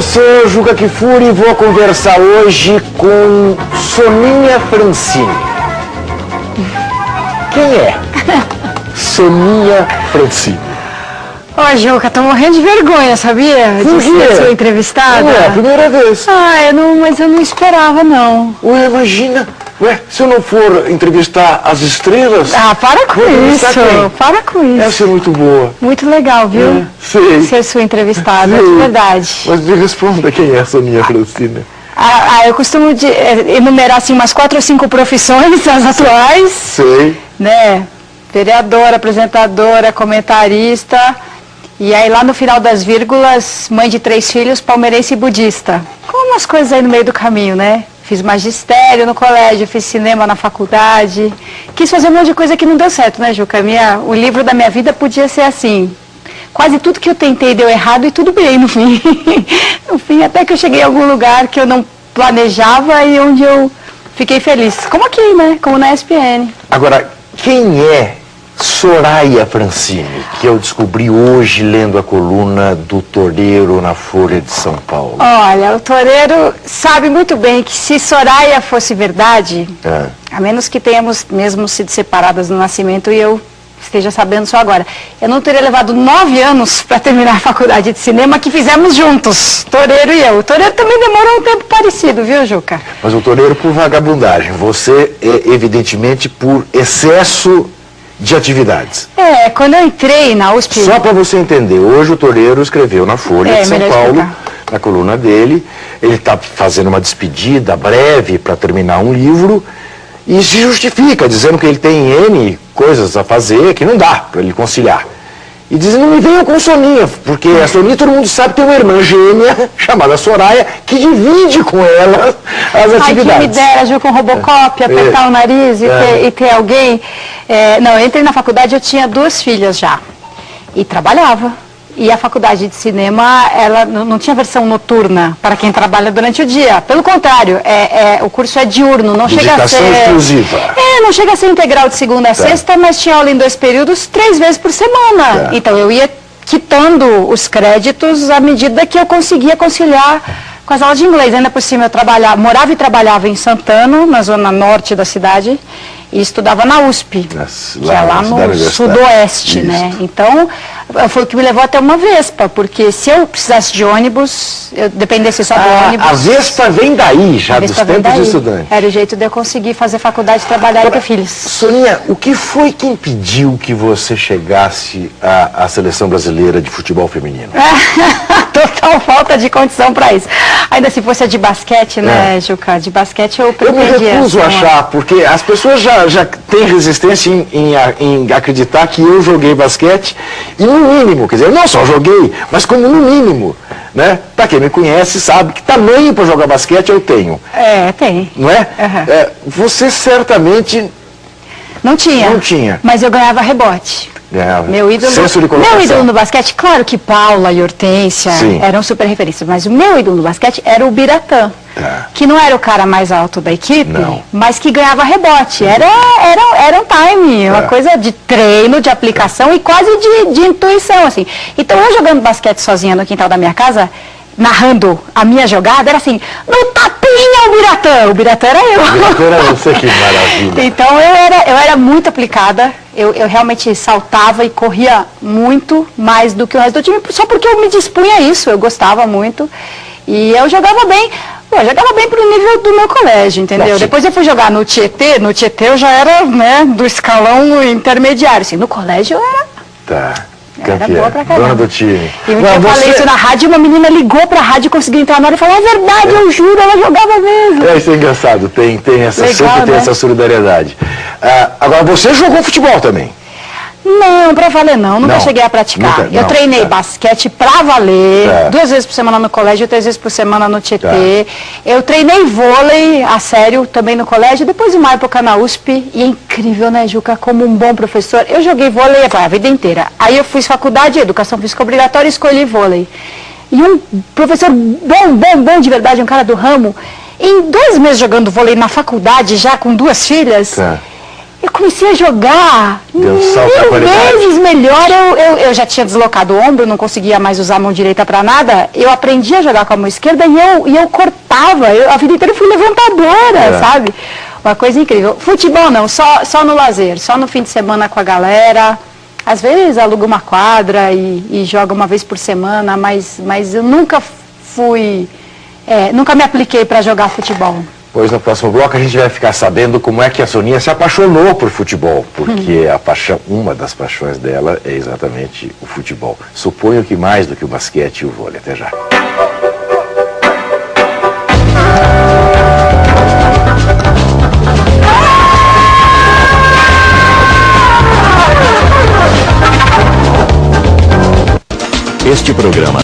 Eu sou o Juca Kfouri e vou conversar hoje com Soninha Francini. Quem é Soninha Francini? Ô, Juca, tô morrendo de vergonha, sabia? Por De quê? ser sua entrevistada. Não é a primeira vez. Mas eu não esperava, não. Ué, imagina. Ué, se eu não for entrevistar as estrelas... Para com isso. Para com isso. Essa é muito boa. Muito legal, viu? Sei. Ser sua entrevistada, Sei. de verdade. Mas me responda, quem é a Soninha Francini? Eu costumo enumerar, assim, umas 4 ou 5 profissões, as atuais. Sei. Né? Vereadora, apresentadora, comentarista... E aí lá no final das vírgulas, mãe de 3 filhos, palmeirense e budista. Com umas coisas aí no meio do caminho, né? Fiz magistério no colégio, fiz cinema na faculdade. Quis fazer um monte de coisa que não deu certo, né, Juca? O livro da minha vida podia ser assim. Quase tudo que eu tentei deu errado e tudo bem no fim. No fim, até que eu cheguei em algum lugar que eu não planejava e onde eu fiquei feliz. Como aqui, né? Como na ESPN. Agora, quem é Soraya Francini, que eu descobri hoje lendo a coluna do Toreiro na Folha de São Paulo? Olha, o Toreiro sabe muito bem que se Soraya fosse verdade, a menos que tenhamos mesmo sido separadas no nascimento e eu esteja sabendo só agora, eu não teria levado 9 anos para terminar a faculdade de cinema que fizemos juntos, Toreiro e eu. O Toreiro também demorou um tempo parecido, viu, Juca? Mas o Toreiro por vagabundagem, você evidentemente por excesso de atividades. Quando eu entrei na USP... Só para você entender, hoje o Toreiro escreveu na Folha de São Paulo, na coluna dele, ele está fazendo uma despedida breve para terminar um livro e se justifica, dizendo que ele tem N coisas a fazer, que não dá para ele conciliar. E dizendo, não me venham com Soninha, porque a Soninha, todo mundo sabe, tem uma irmã gêmea, chamada Soraya, que divide com ela as atividades. Ai, que me dera, Ju, com Robocop, apertar o nariz e ter alguém. Não, eu entrei na faculdade, eu tinha 2 filhas já. E trabalhava. E a faculdade de cinema, ela não tinha versão noturna para quem trabalha durante o dia. Pelo contrário, o curso é diurno, não chega a ser... exclusiva. Não chega a ser integral de segunda a sexta, mas tinha aula em 2 períodos, 3 vezes por semana. Então eu ia quitando os créditos à medida que eu conseguia conciliar com as aulas de inglês. Ainda por cima eu morava e trabalhava em Santana, na zona norte da cidade, e estudava na USP, que é lá no sudoeste, né? Então, foi o que me levou até uma Vespa, porque se eu precisasse de ônibus, eu dependesse só do ônibus... A Vespa vem daí, já dos tempos de estudante. Era o jeito de eu conseguir fazer faculdade, trabalhar e ter filhos. Soninha, o que foi que impediu que você chegasse à seleção brasileira de futebol feminino? Total falta de condição para isso. Ainda se fosse a de basquete, né, Juca? De basquete eu pretendia. Eu me recuso a achar, porque as pessoas já têm resistência em acreditar que eu joguei basquete e no mínimo, quer dizer, eu não só joguei, mas como no mínimo, né? Para quem me conhece sabe que tamanho para jogar basquete eu tenho. Tem. Não é? Você certamente... Não tinha. Mas eu ganhava rebote. Meu ídolo no basquete, claro que Paula e Hortência eram super referências, mas o meu ídolo no basquete era o Biratã, que não era o cara mais alto da equipe, mas que ganhava rebote. Era um time, uma coisa de treino, de aplicação e quase de intuição, assim. Então eu jogando basquete sozinha no quintal da minha casa, narrando a minha jogada, era assim, no tapinha o Biratã era eu. O Biratã era você, que maravilha. Então eu era muito aplicada, eu realmente saltava e corria muito mais do que o resto do time, só porque eu me dispunha a isso, eu gostava muito e eu jogava bem. Eu jogava bem pro nível do meu colégio, entendeu? Depois eu fui jogar no Tietê eu já era, né, do escalão intermediário, assim, no colégio eu era... Era boa pra caramba. Dona do time. E eu falei isso na rádio, uma menina ligou pra rádio e conseguiu entrar na hora e falou, é verdade, eu juro, ela jogava mesmo. Isso é engraçado, tem essa, legal, sempre tem essa solidariedade. Agora, você jogou futebol também? Não, pra valer nunca cheguei a praticar. Eu treinei basquete pra valer, 2 vezes por semana no colégio, 3 vezes por semana no Tietê. Eu treinei vôlei a sério também no colégio, depois uma época na USP, e é incrível, né, Juca, como um bom professor. Eu joguei vôlei a vida inteira. Aí eu fiz faculdade de educação física obrigatória e escolhi vôlei. E um professor bom de verdade, um cara do ramo, em 2 meses jogando vôlei na faculdade, já com 2 filhas, eu comecei a jogar Deu um salto na qualidade. 1000 vezes melhor. Eu já tinha deslocado o ombro, não conseguia mais usar a mão direita para nada. Eu aprendi a jogar com a mão esquerda e eu cortava. A vida inteira fui levantadora, sabe? Uma coisa incrível. Futebol não, só no lazer, só no fim de semana com a galera. Às vezes alugo uma quadra e jogo uma vez por semana, mas eu nunca fui, nunca me apliquei para jogar futebol. Pois no próximo bloco a gente vai ficar sabendo como é que a Soninha se apaixonou por futebol, porque uma das paixões dela é exatamente o futebol. Suponho que mais do que o basquete e o vôlei. Até já. Este programa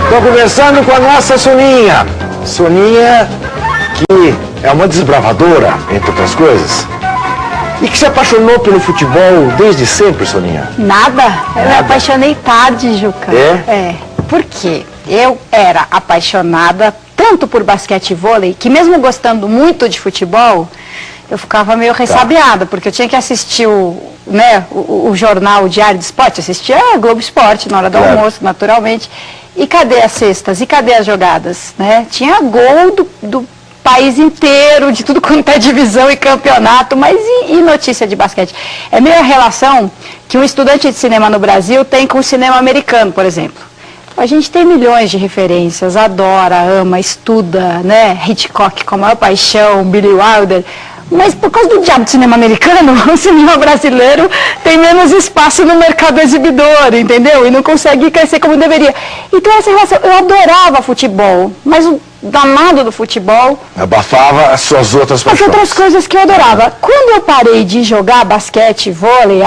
estou conversando com a nossa Soninha. Soninha, que é uma desbravadora, entre outras coisas, e que se apaixonou pelo futebol desde sempre, Soninha. Nada. Eu me apaixonei tarde, Juca. É? Por quê? Eu era apaixonada tanto por basquete e vôlei, que mesmo gostando muito de futebol, eu ficava meio ressabiada, porque eu tinha que assistir o jornal, o Diário de Esporte, assistia a Globo Esporte na hora do almoço, naturalmente. E cadê as cestas? E cadê as jogadas? Né? Tinha gol do país inteiro, de tudo quanto é divisão e campeonato, mas e notícia de basquete? É meio a relação que um estudante de cinema no Brasil tem com o cinema americano, por exemplo. A gente tem milhões de referências, adora, ama, estuda, né? Hitchcock com a maior paixão, Billy Wilder. Mas por causa do diabo do cinema americano, o cinema brasileiro tem menos espaço no mercado exibidor, entendeu? E não consegue crescer como deveria. Então essa relação, eu adorava futebol, mas o danado do futebol abafava as suas outras paixões. As outras coisas que eu adorava. Quando eu parei de jogar basquete e vôlei,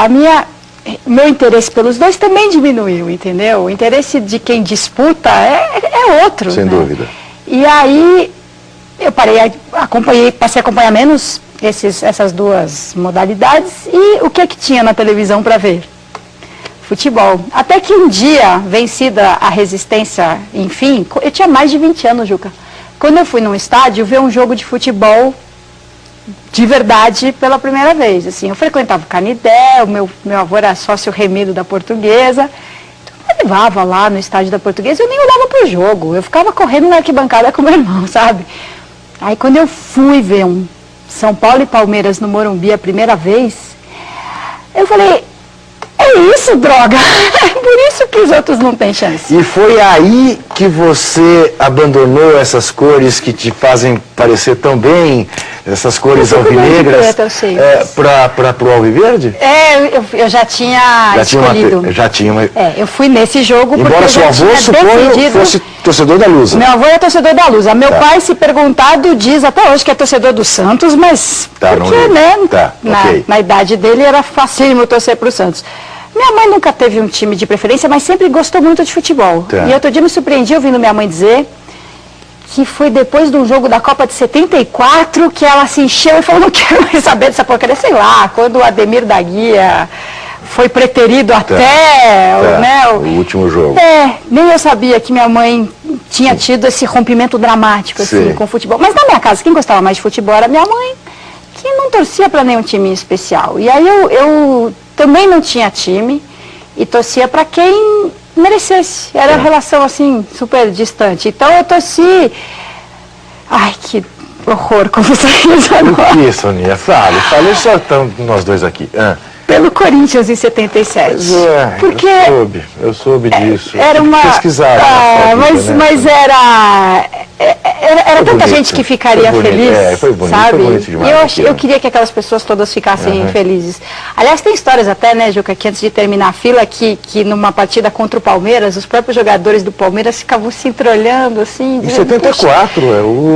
meu interesse pelos dois também diminuiu, entendeu? O interesse de quem disputa é outro. Sem dúvida. E aí eu passei a acompanhar menos essas duas modalidades. E o que tinha na televisão para ver? Futebol. Até que um dia, vencida a resistência, enfim, eu tinha mais de 20 anos, Juca. Quando eu fui num estádio ver um jogo de futebol de verdade pela primeira vez. Assim, eu frequentava o Canidé, o meu avô era sócio remido da Portuguesa, então eu levava lá no estádio da Portuguesa, eu nem olhava pro jogo, eu ficava correndo na arquibancada com meu irmão, sabe? Aí quando eu fui ver um São Paulo e Palmeiras no Morumbi a primeira vez, eu falei, é isso, droga! É por isso que os outros não têm chance. E foi aí que você abandonou essas cores que te fazem parecer tão bem, essas cores alvinegras, para o alviverde? Eu já tinha escolhido. Eu fui nesse jogo porque embora seu avô, suponho, fosse torcedor da Lusa. Meu avô é torcedor da Lusa. Meu pai, se perguntado, diz até hoje que é torcedor do Santos, mas porque, né, na idade dele era facílimo torcer para o Santos. Minha mãe nunca teve um time de preferência, mas sempre gostou muito de futebol. E outro dia me surpreendi ouvindo minha mãe dizer que foi depois de um jogo da Copa de 74 que ela se encheu e falou, não quero mais saber dessa porcaria, sei lá, quando o Ademir da Guia foi preterido o último jogo. Nem eu sabia que minha mãe tinha tido esse rompimento dramático assim, com o futebol. Mas na minha casa, quem gostava mais de futebol era minha mãe, que não torcia para nenhum time especial. E aí eu também não tinha time e torcia para quem merecesse. Era uma relação assim, super distante. Então eu torci. Ai, que horror, como você diz agora. O que, Soninha? Fale, só estamos nós dois aqui. Pelo Corinthians em 77. Pois porque eu soube disso. Era uma. Pesquisar. Mas era tanta gente que ficaria feliz. Foi bonito, sabe? Foi bonito demais. Eu queria que aquelas pessoas todas ficassem felizes. Aliás, tem histórias até, né, Juca, que antes de terminar a fila, que numa partida contra o Palmeiras, os próprios jogadores do Palmeiras ficavam se entreolhando assim. Em 74,